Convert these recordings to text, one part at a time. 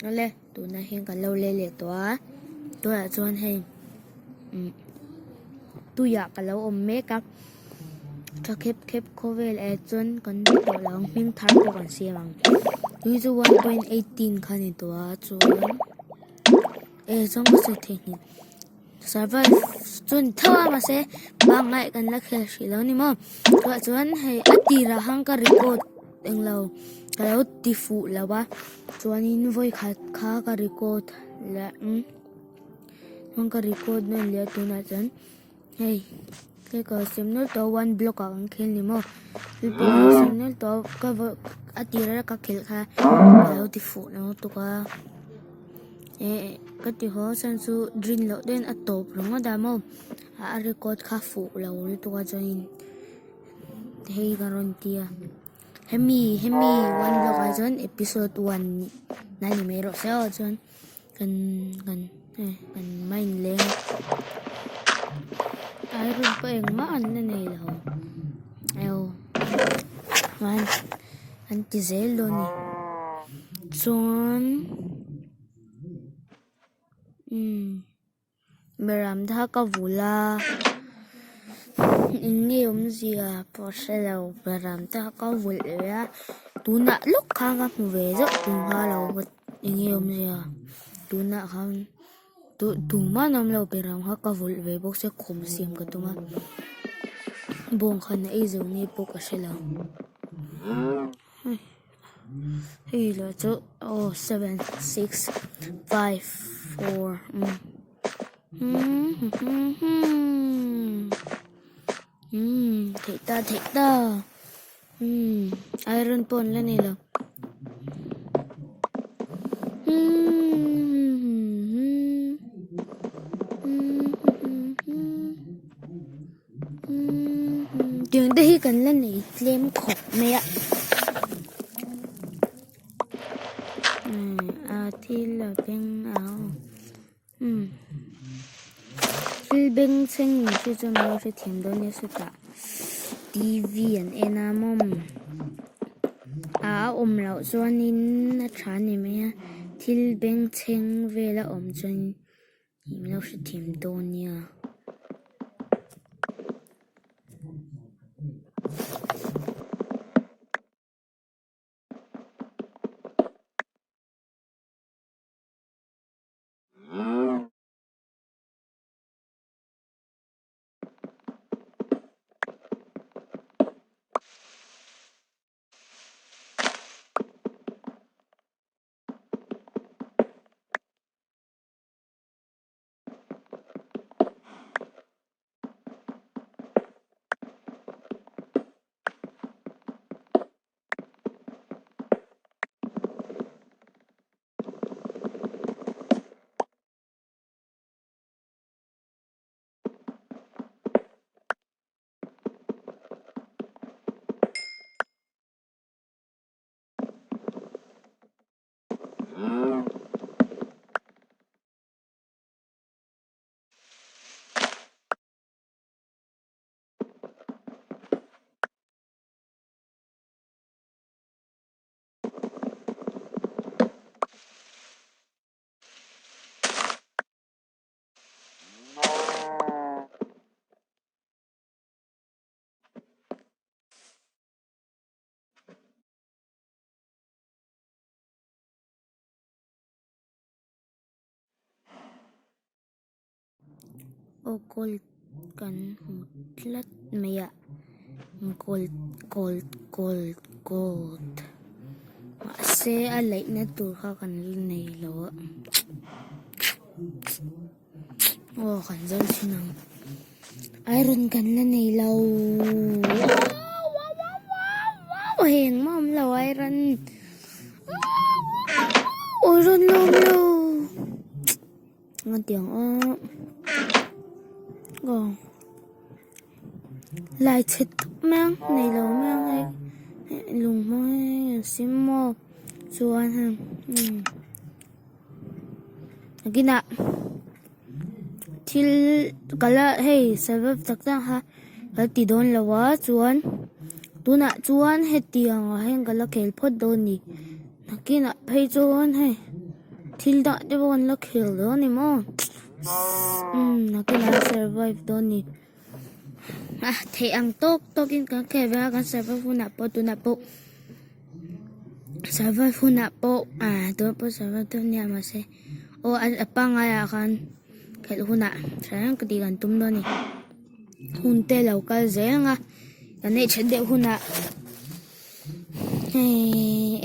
nó lên tụi nó hiện cả lâu lên liệt toa tôi là chuan hay tôiอยากcả lâu ôm mẹ cặp cho khép cô về lại chuan còn tổ lòng mình thắng tôi còn xem bằng user 1.18 khá này toa chuan trong cái sự thể hiện survive chuan thua mà sẽ bằng lại cần là khéo xí lâu ni mà tôi chuan hay atira hang cái record anh lâu cái lâu ti phụ là ba chuan in voi khá cái record là hang cái record nó là tụi nó chuan hey cái xem nó to one block ang khel ni mo xem nó to cái atira cái khel kha cái lâu ti phụ nó to ka cái điều họ sản xuất dream lộ đến top rồi mà đam mô record khá phụ là ổn tụi cái join hay garantia hemi one block cái join episode 1 này mới rồi sao join cần main lên ai rồi có em mà anh này là eo anh chỉ dễ luôn nè join meram tha ka vula inge zia poselo meram tha ka vul ya tuna lúc khang ka ve zo tung ha lo inge zia tuna khang tu ma nam lo peram ha ka vul ve bok se khom sim ka tuma bong khan ei zo ni pok ka sela hey lo cho 7 6 5 4 thích ta iron pon lên này là trường đây cần lên này lên khổ mẹ thì là bên áo bên sinh thì cho nó sẽ thêm đôi như thế ta TV and enamom lão cho nên chán này mẹ thì bên sinh về là cho nên nó sẽ thêm đôi nha Gold kan hutlat maya gold se alai na tur kha kan nei lo kan zan sinang iron kan la nei lo heng mom lo iron iron lo ngon tiếng lại chết mang này lâu mang hay lùng môi sim mò chuan ha cái nè thì cái là hey server tất cả ha cái tí đồn là quá chuan tu nè chuan hết tiền hay cái là cái phốt đồn đi cái nè pay chuan hay Tilda de bon la kill do ni mo. Nakina survive do ni. Thế ang tokin ka kaya kan survive huna po tu na po. Survive huna po. Tu po survive tu niya mase. Pa nga ya kan. Kaya huna. Sayang katigan tum do ni. Hunte lau ka zel nga. Kanay chade huna.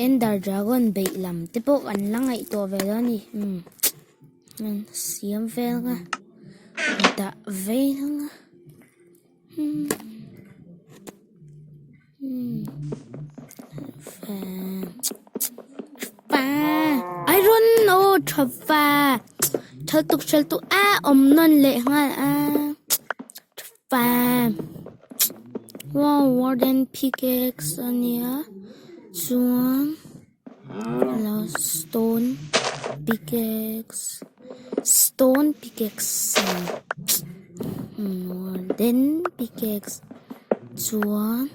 Ender Dragon bait lam tipo kan lang ay ito vela ni siam vel nga da vel nga pa iron no chapa chaltuk non le nga pa wow warden pickaxe ania chuan stone pickaxe then pickaxe chuan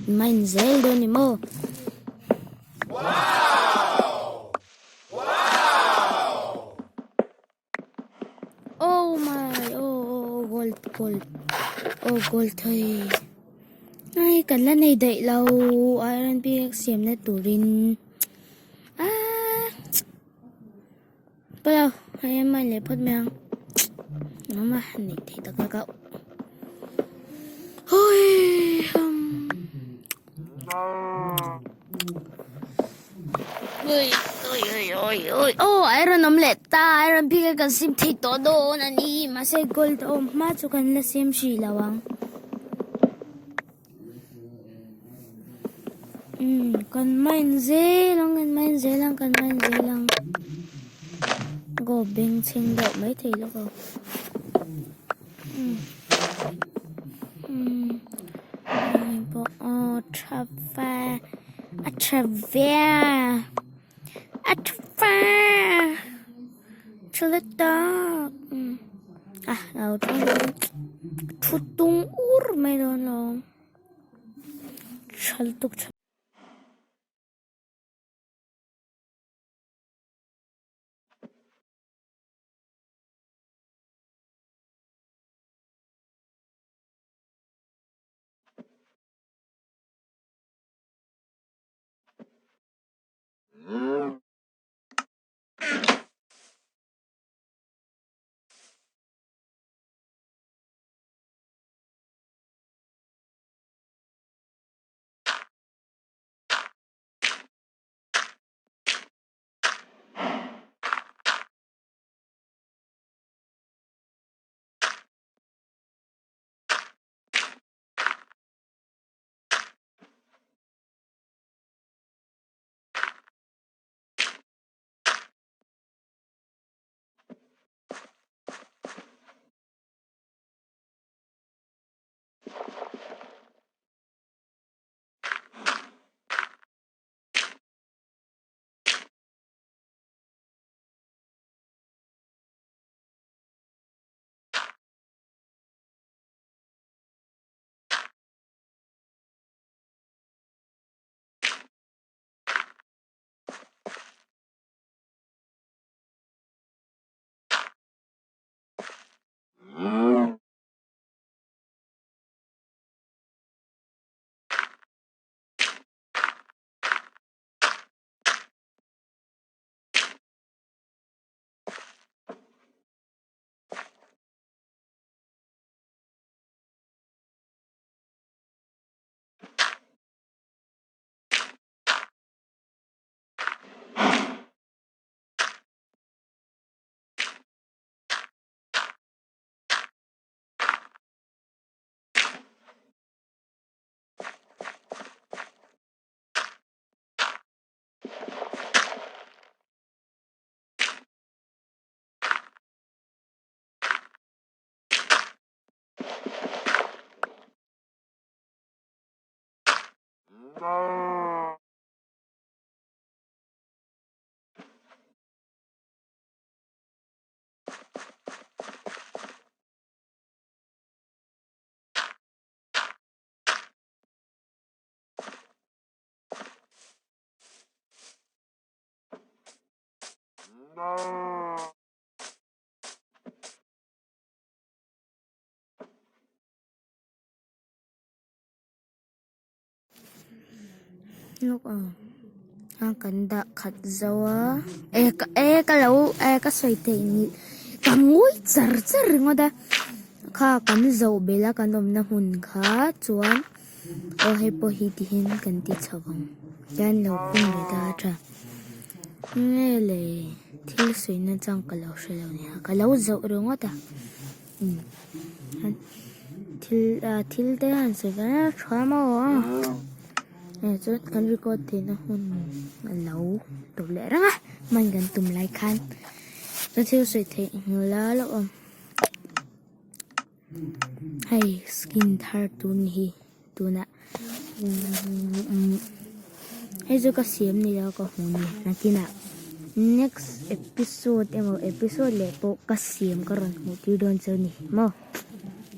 mine zel do ni mo oh my gold thôi ai cần là này đậy lâu iron pickaxe xiêm na turin bây giờ hai em mày lấy phốt mèo nó mà này thì tất cả cậu ôi iron omelette ta iron pickaxe kan sim thì to do na ni mà sẽ gold mà cho kan là sim shi lawang kan mine dê lang go bing ching đậu mấy thì nó go Trevor nào chút tung ur mấy đó nó chaltuk lúc ang ganda katzawa kalau ka soite ni kangui char ngoda kha kan zo bela kanom na hun kha chuan o he po hi ti hin kan ti chawang dan lo pung le da tra nge le thil sui na chang kalau shelo ni ha kalau zo ro ngoda thil te han se ga thama wa chút kan record thì nó hun lâu tụ lệ đó á mình gần tụm lại khăn nó thiếu sự thì người lá lắm hay skin thar tun hi tuna hay cho cái xiêm này đó có hun nè kina next episode episode lệ bộ cái xiêm cái rồi một tiêu đơn chơi nè mo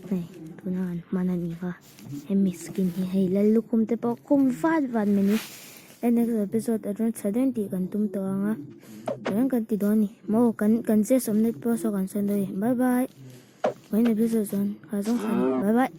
này tunan mana ni ka skin hi hay lalu kum te po kum fat meni next episode adon saden ti kan tum to anga kan ti doni mo kan se somnet po so kan sen doi bye bye when episode on ka bye bye